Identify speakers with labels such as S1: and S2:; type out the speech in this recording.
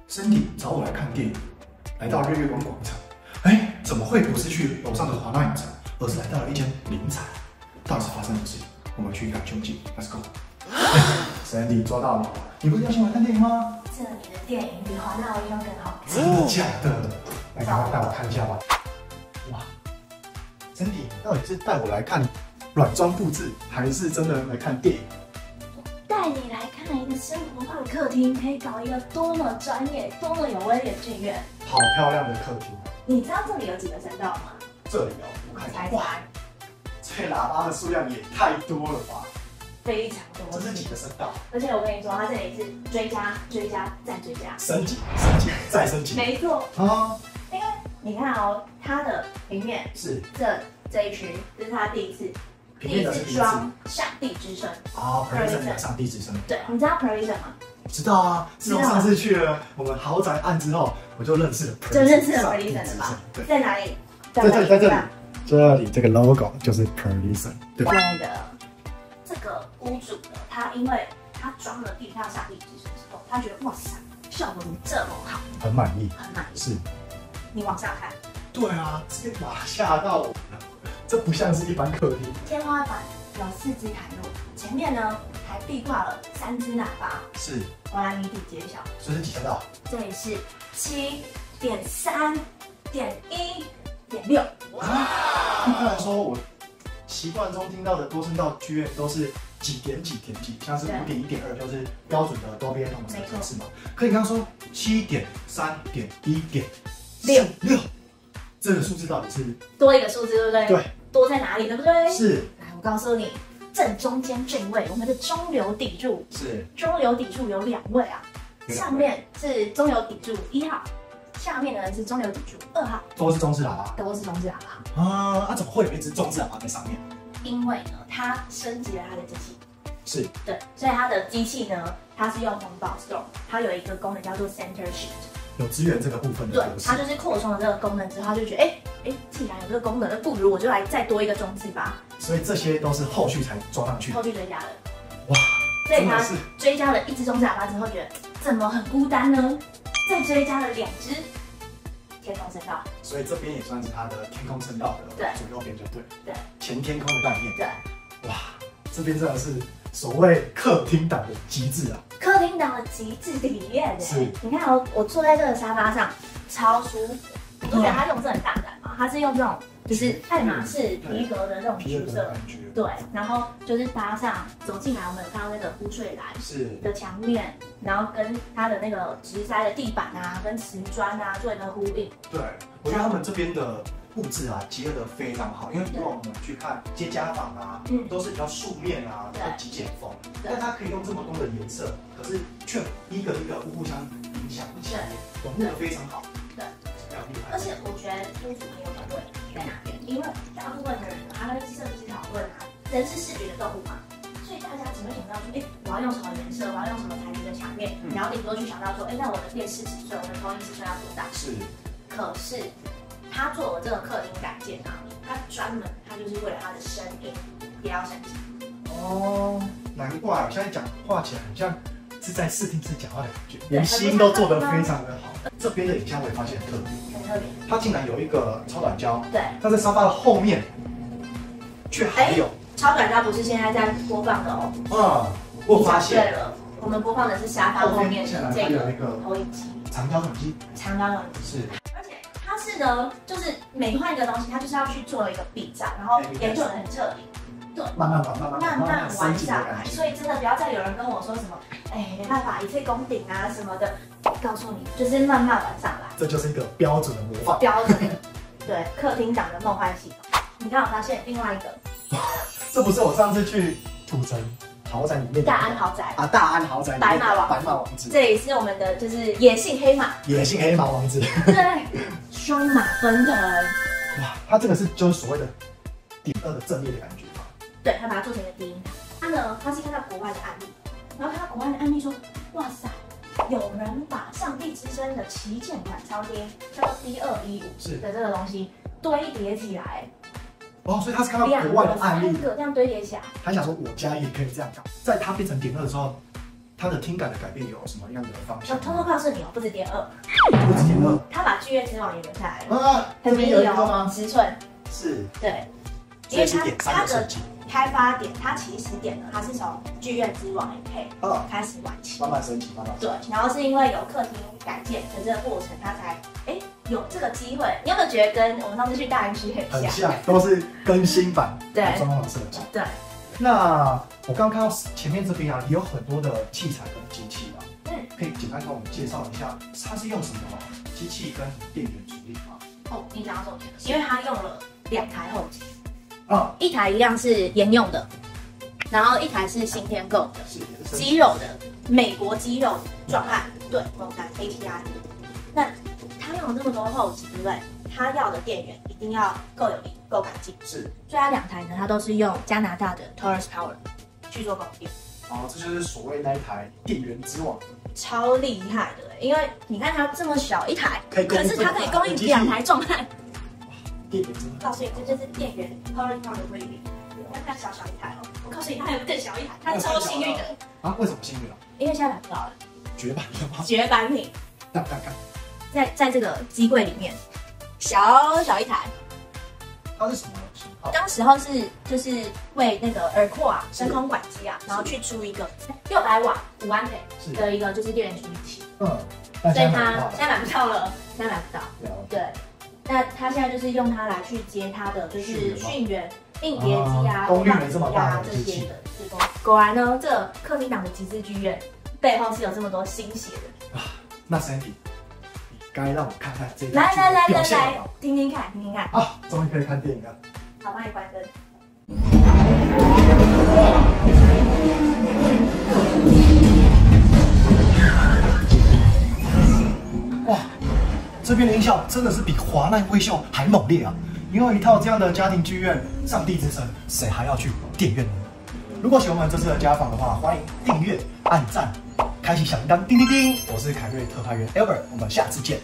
S1: Cindy 找我来看电影，来到日月光广场。哎，怎么会不是去楼上的华纳影城，而是来到了一间名产？到底是发生什么事情？我们去一探究竟。Let's go。Cindy 抓到你了，你不是要请我来看电影吗？
S2: 这里的电影比华纳威更好看。
S1: 真的假的？来，赶快带我看一下吧。哇 ，Cindy 到底是带我来看软装布置，还是真的来看电影？
S2: 带你来看一个生活化的客厅，可以搞一个多么专业、多么有威廉剧院。
S1: 好漂亮的客厅。
S2: 你知道这里有几个声道吗？
S1: 这里哦，我看一下。
S2: 猜
S1: 哇，这喇叭的数量也太多了吧！
S2: 非常多。
S1: 这是几个声道？
S2: 而且我跟你说，它这里是追加、追加再追加，
S1: 升级、升级再升级。
S2: 没错
S1: 啊，
S2: 因为你看哦，它的平面
S1: 是
S2: 这一区，这是它第一次装上帝之声
S1: 啊 ，Prison 的上帝之声。
S2: 对，你知道 Prison 吗？
S1: 知道啊，自从上次去了我们豪宅案之后，我就认识了 Prison，
S2: 就认识了 Prison 了吧？
S1: 对，
S2: 在哪里？
S1: 在这里，这里这个 logo 就是 Prison， 对吧？
S2: 对的。这个屋主呢，他因为他装了地下上帝之声之后，他觉得哇塞，效果怎么这么好，
S1: 很满意，
S2: 很满意。
S1: 是，
S2: 你往上看，
S1: 对啊，这个马吓到我了，这不像是一般客厅。
S2: 天花板有4支台路，前面呢还壁挂了3支喇叭。
S1: 是，
S2: 我来谜底揭晓，
S1: 这是几声道？
S2: 这里是7.3.1.6。
S1: 一般来说，我习惯中听到的多声道剧院都是几点几，像是5.1.2，就是标准的多边同声格式嘛。可你刚刚说7.3.1.6，这个数字到底是
S2: 多一个数字，对不对？
S1: 对，
S2: 多在哪里，对不对？
S1: 是。
S2: 来，我告诉你，正中间这一位，我们的中流砥柱。
S1: 是。
S2: 中流砥柱有2位啊，上面是中流砥柱1号。下面呢是中流砥柱2号，
S1: 都是中式喇叭，
S2: 都是中式喇叭
S1: 啊！怎么会有一只中式喇叭在上面？
S2: 因为呢，它升级了它的机器，
S1: 是
S2: 对，所以它的机器呢，它是用红宝 Store， 它有一个功能叫做 Center Shift， 有
S1: 支援这个部分的。
S2: 对，它就是扩充了这个功能之后，它就觉得，既然有这个功能，那不如我就来再多一个装置吧。
S1: 所以这些都是后续才装上去，
S2: 后续追加的。
S1: 哇！
S2: 所以它追加了1只中式喇叭之后，觉得怎么很孤单呢？再追加了2只天空声道，
S1: 所以这边也算是它的天空声道的左右边就对，
S2: 对，
S1: 前天空的概念，
S2: 对，
S1: 哇，这边真的是所谓客厅档的极致啊！
S2: 客厅档的极致体验，
S1: 是，
S2: 你看我坐在这个沙发上，超舒服，你不觉得它用色很大胆吗？它是用这种就是爱马仕皮革的那种主色，对，然后就是搭上走进来，我们有看到那个湖水蓝的墙面，然后跟它的那个直塞的地板啊，跟瓷砖啊做一个呼应。
S1: 对，我觉得他们这边的布置啊结合得非常好，因为如果我们去看接家纺啊，都是比较素面啊，比较极简风，但它可以用这么多的颜色，可是却一个互相影响，融入得非常好。对，
S2: 而且我觉得屋主很有本事在哪边？因为大部分的人他会设计师讨论啊，人是视觉的动物嘛，所以大家只会想到说，我要用什么颜色，我要用什么材质的墙面，然后顶多去想到说，那我的电视尺寸，我的投影尺寸要多大？是。可是他做了这个客厅改建啊，他就是为了他的声音也要升级。哦，
S1: 难怪现在讲话起来很像是在视听室讲话的感觉，连吸音都做得非常的好。这边的影像我也发现很特别，它竟然有一个超短焦，对，它在沙发的后面，却还有
S2: 超短焦不是现在在播放的
S1: 哦。我发现
S2: 对了，我们播放的是沙发后面的这个投影机，
S1: 长焦影机，
S2: 长焦影机是，而且它是呢，就是每换一个东西，它就是要去做一个比照，然后研究得很彻底。对，慢慢玩下来，所以真的不要再有人跟我说什么，没办法一次攻顶啊什么的，告诉你，就是慢慢玩上来。
S1: 这就是一个标准的模仿，
S2: 标准的，对，客厅档的梦幻系统。你看，我发现另外一个，
S1: 这不是我上次去土城豪宅里面
S2: 大安豪宅
S1: 啊，大安豪宅
S2: 白马王子，这也是我们的就是野性黑马
S1: 王子，
S2: 对，双马分腾。
S1: 哇，它这个就是所谓的第2的阵列的感觉。
S2: 对，他把它做成一个低音塔。他是看到国外的案例，然后看到国外的案例说，哇塞，有人把上帝之声的旗舰款超低，叫做D215的这个东西堆叠起来，
S1: 哦，所以他是看到国外的案例，
S2: 这样堆叠起来，
S1: 他想说我家也可以这样搞。在他变成点2的时候，他的听感的改变有什么样的方向？
S2: 偷偷告诉你哦，不止点2，
S1: 不止点2，
S2: 他把剧院之王也留下来了。
S1: 啊，
S2: 很迷你哦，10寸。
S1: 是，
S2: 对，
S1: 因为它的
S2: 开发点，它起始点呢，它是从剧院之王配开始玩起，
S1: 慢慢升级，慢慢
S2: 对，然后是因为有客厅改建的这个过程，它才有这个机会。你有没有觉得跟我们上次去大园区很像？
S1: 都是更新版
S2: 对
S1: 装潢设计。
S2: 对。
S1: 那我刚刚看到前面这边啊，也有很多的器材跟机器嘛，可以简单跟我们介绍一下，它是用什么机器跟电源处理吗？
S2: 哦，你讲到重点了，因为它用了2台后机，
S1: 一
S2: 台一样是沿用的，然后一台是新天购的，肌肉的美国肌肉壮汉对猛男 ATI。那它用了这么多后机，对不对？它要的电源一定要够有力、够干净，
S1: 是。
S2: 所以它2台呢，它都是用加拿大的 Taurus Power 去做供电。
S1: 哦，这就是所谓那一台电源之王，
S2: 超厉害的，因为你看它这么小一台，可是它可以供应2台壮汉。
S1: 电源之王，
S2: 告诉你，这就是电源 Taurus Power 的威力。你看它小一台哦，我告诉你，它还有更小一台，它超幸运的
S1: 啊！为什么幸运啊？
S2: 因为现在买不到了，
S1: 绝版了吗？
S2: 绝版品。
S1: 看，
S2: 在这个机柜里面，小一台。
S1: 它是什么型号？
S2: 当时候就是为那个耳廓啊、真空管机啊，然后去出一个600瓦5安培的一个就是电源处理器。所以它现在买不到了，现在买不到。对，那它现在就是用它来去接它的就是讯源、硬碟机啊、
S1: 功率没这么大
S2: 这些的。果然呢，这个客厅档的极致剧院背后是有这么多心血的。
S1: 那 Sandy， 你该让我看看这
S2: 来，听听看。
S1: 啊，终于可以看电影了。
S2: 好，帮你关灯。
S1: 哇，这边的音效真的是比华纳威秀还猛烈啊！拥有一套这样的家庭剧院，上帝之声，谁还要去电院呢？如果喜欢我们这次的家访的话，欢迎订阅、按赞、开启小铃铛，叮叮叮！我是凯瑞特派员 Albert，我们下次见。